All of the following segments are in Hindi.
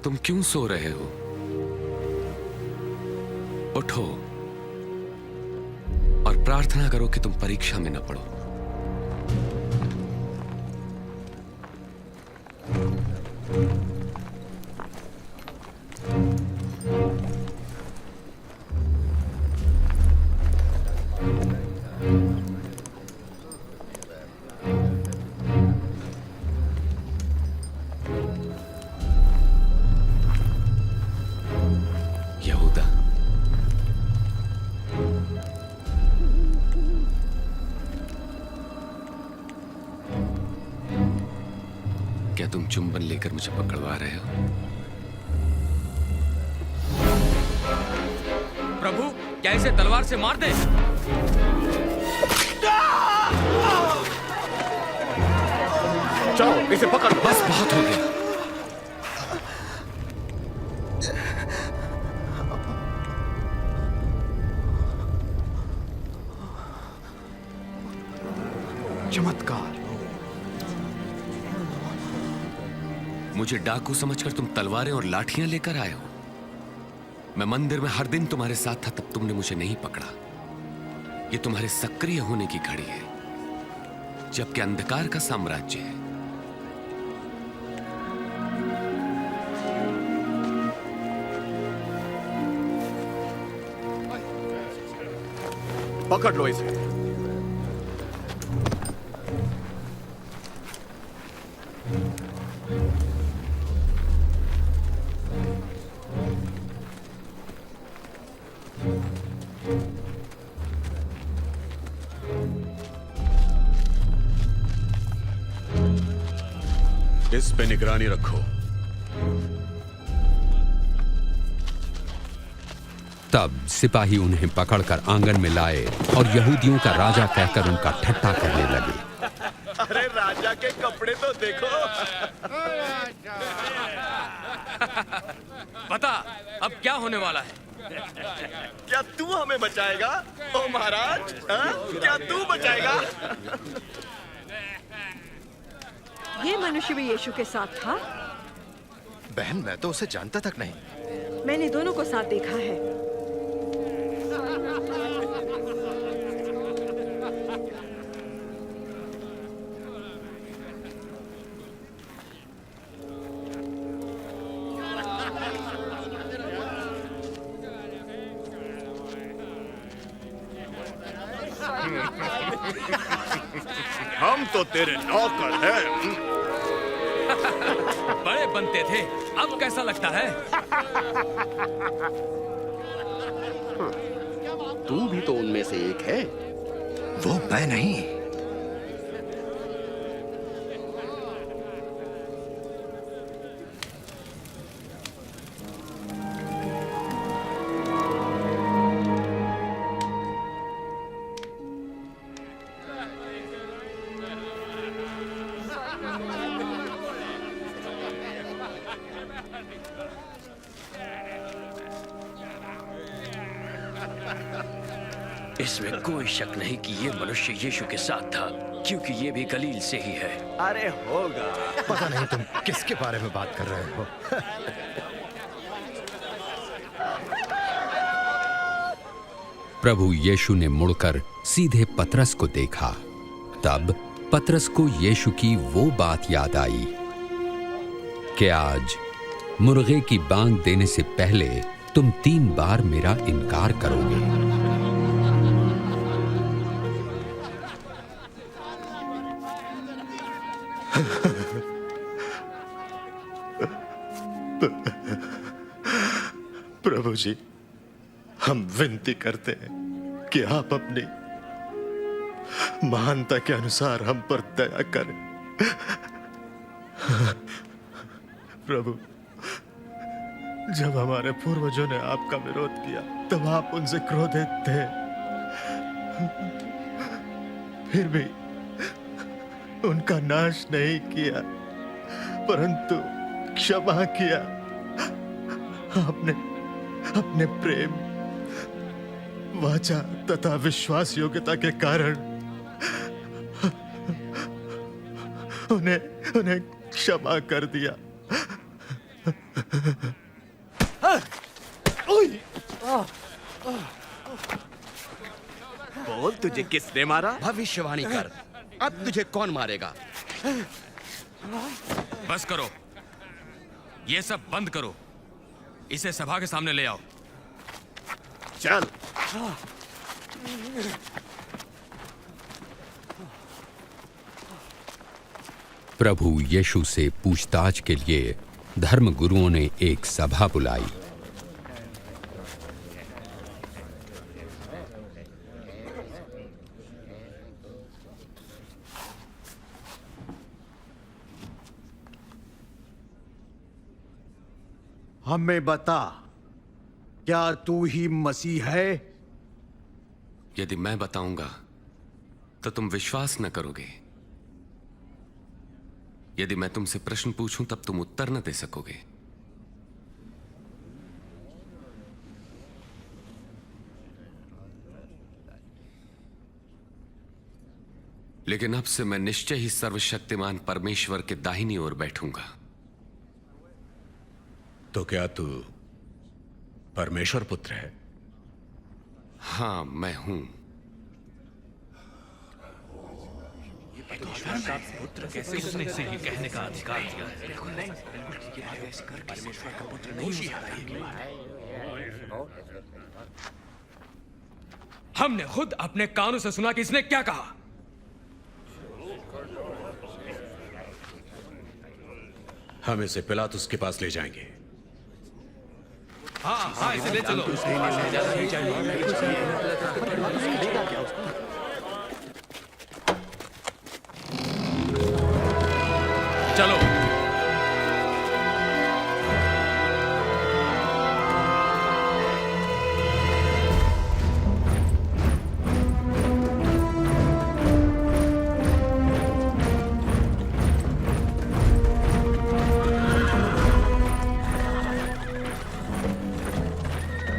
तुम क्यों सो रहे हो? उठो और प्रार्थना करो कि तुम परीक्षा में न पड़ो। यहूदा, क्या तुम चुंबन लेकर मुझे पकड़वा रहे हो? प्रभु, क्या इसे तलवार से मार दे? जाओ, इसे पकड़ लो। बस बहुत हो गया। चमत्कार। मुझे डाकू समझकर तुम तलवारें और लाठियां लेकर आए हो। मैं मंदिर में हर दिन तुम्हारे साथ था, तब तुमने मुझे नहीं पकड़ा। ये तुम्हारे सक्रिय होने की घड़ी है, जबकि अंधकार का साम्राज्य है। पकड़ लो इसे। इस पे निगरानी रखो। तब सिपाही उन्हें पकड़कर आंगन में लाए और यहूदियों का राजा कहकर उनका ठट्ठा करने लगे। अरे राजा के कपड़े तो देखो। बता, अब क्या होने वाला है? क्या तू हमें बचाएगा, ओ महाराज? हाँ? क्या तू बचाएगा? ये मनुष्य भी यीशु के साथ था? बहन, मैं तो उसे जानता तक नहीं। मैंने दोनों को साथ देखा है। हम तो तेरे नौकर हैं। बड़े बनते थे, अब कैसा लगता है? तू भी तो उनमें से एक है। वो मैं नहीं। इसमें कोई शक नहीं कि ये मनुष्य यीशु के साथ था, क्योंकि ये भी गलील से ही है। अरे होगा। पता नहीं तुम किसके बारे में बात कर रहे हो। प्रभु यीशु ने मुड़कर सीधे पतरस को देखा। तब पतरस को यीशु की वो बात याद आई कि आज मुर्गे की बांग देने से पहले तुम 3 बार मेरा इनकार करोगे। प्रभु जी, हम विनती करते हैं कि आप अपनी महानता के अनुसार हम पर दया करें। प्रभु, जब हमारे पूर्वजों ने आपका विरोध किया तब आप उनसे क्रोधित थे, फिर भी उनका नाश नहीं किया, परंतु क्षमा किया। आपने अपने प्रेम, वाचा तथा विश्वास योग्यता के कारण उन्हें क्षमा कर दिया। बोल, तुझे किसने मारा? भविष्यवाणी कर, अब तुझे कौन मारेगा? बस करो, ये सब बंद करो। इसे सभा के सामने ले आओ। चल। प्रभु यीशु से पूछताछ के लिए धर्मगुरुओं ने एक सभा बुलाई। हमें बता, क्या तू ही मसीह है? यदि मैं बताऊंगा तो तुम विश्वास न करोगे। यदि मैं तुमसे प्रश्न पूछूं तब तुम उत्तर न दे सकोगे। लेकिन अब से मैं निश्चय ही सर्वशक्तिमान परमेश्वर के दाहिनी ओर बैठूंगा। तो क्या तू परमेश्वर पुत्र है? हां, मैं हूं। कैसे उसने इसे ये कहने का अधिकार दिया? हमने खुद अपने कानों से सुना कि इसने क्या कहा। हम इसे पिलातुस के पास ले जाएंगे। हाँ, इसे ले चलो। चलो।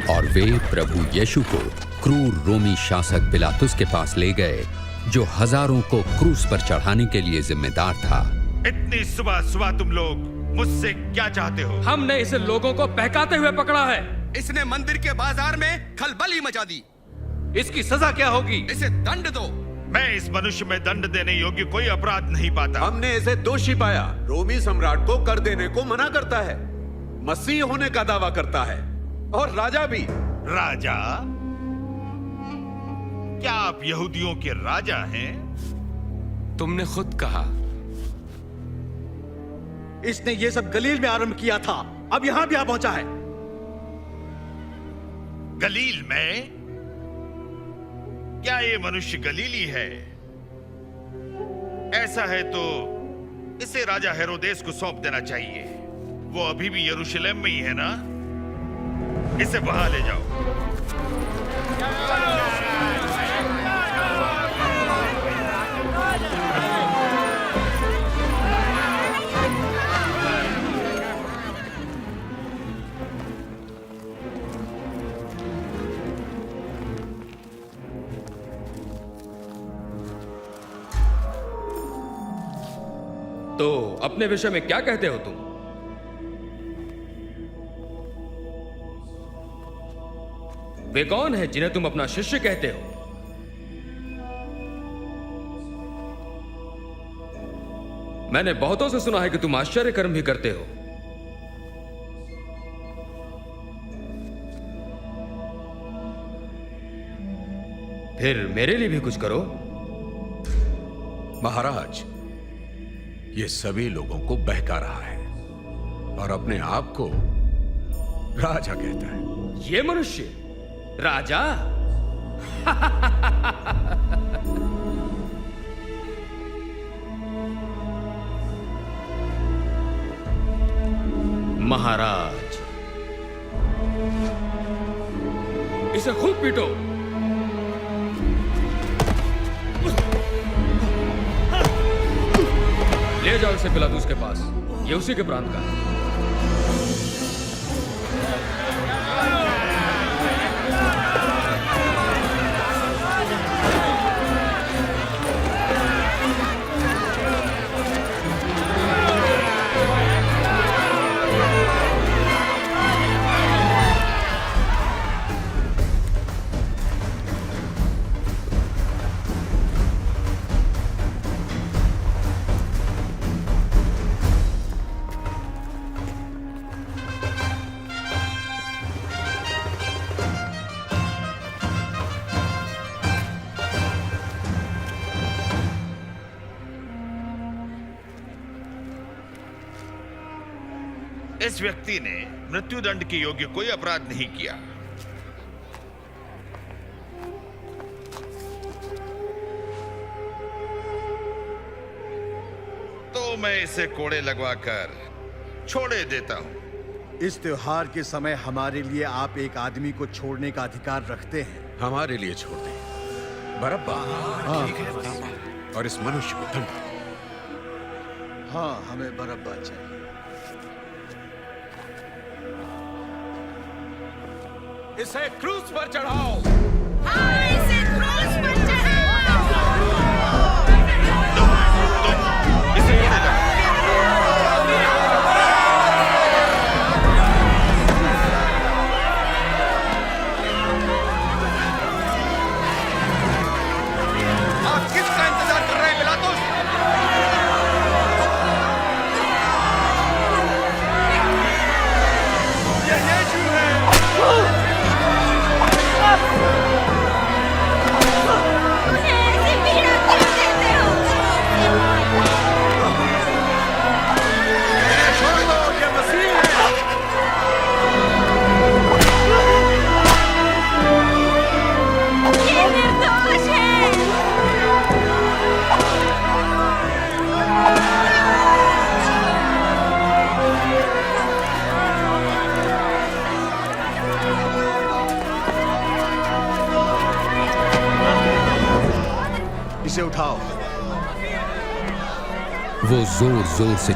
और वे प्रभु यीशु को क्रूर रोमी शासक पिलातुस के पास ले गए, जो हजारों को क्रूस पर चढ़ाने के लिए जिम्मेदार था। इतनी सुबह सुबह तुम लोग मुझसे क्या चाहते हो? हमने इसे लोगों को बहकाते हुए पकड़ा है। इसने मंदिर के बाजार में खलबली मचा दी। इसकी सजा क्या होगी? इसे दंड दो। मैं इस मनुष्य में दंड देने योग्य कोई अपराध नहीं पाता। हमने इसे दोषी पाया। रोमी सम्राट को कर देने को मना करता है, मसीह होने का दावा करता है और राजा भी। राजा? क्या आप यहूदियों के राजा हैं? तुमने खुद कहा। इसने ये सब गलील में आरंभ किया था, अब यहां भी आ पहुंचा है। गलील में? क्या ये मनुष्य गलीली है? ऐसा है तो इसे राजा हेरोदेस को सौंप देना चाहिए। वो अभी भी यरूशलेम में ही है ना? इसे वहां ले जाओ। तो अपने विषय में क्या कहते हो तुम? वे कौन है जिन्हें तुम अपना शिष्य कहते हो? मैंने बहुतों से सुना है कि तुम आश्चर्य कर्म भी करते हो। फिर मेरे लिए भी कुछ करो। महाराज, ये सभी लोगों को बहका रहा है और अपने आप को राजा कहता है। ये मनुष्य राजा? महाराज, इसे खूब पीटो। ले जाओ इसे पिलातुस के पास, ये उसी के प्रांत का है। इस व्यक्ति ने मृत्युदंड के योग्य कोई अपराध नहीं किया। तो मैं इसे कोड़े लगवाकर छोड़े देता हूं। इस त्योहार के समय हमारे लिए आप एक आदमी को छोड़ने का अधिकार रखते हैं। हमारे लिए छोड़ दें बरब्बा। और इस मनुष्य को दंड। हाँ, हमें बरब्बा चाहिए। इसे क्रूस पर चढ़ाओ। इसे कोड़े लगा। आप किसका इंतजार कर रहे हैं पिलातुस? ये यीशु है। इन्हें छोड़ दो, ये मसीह है। इसे उठाओ। वो जोर जोर से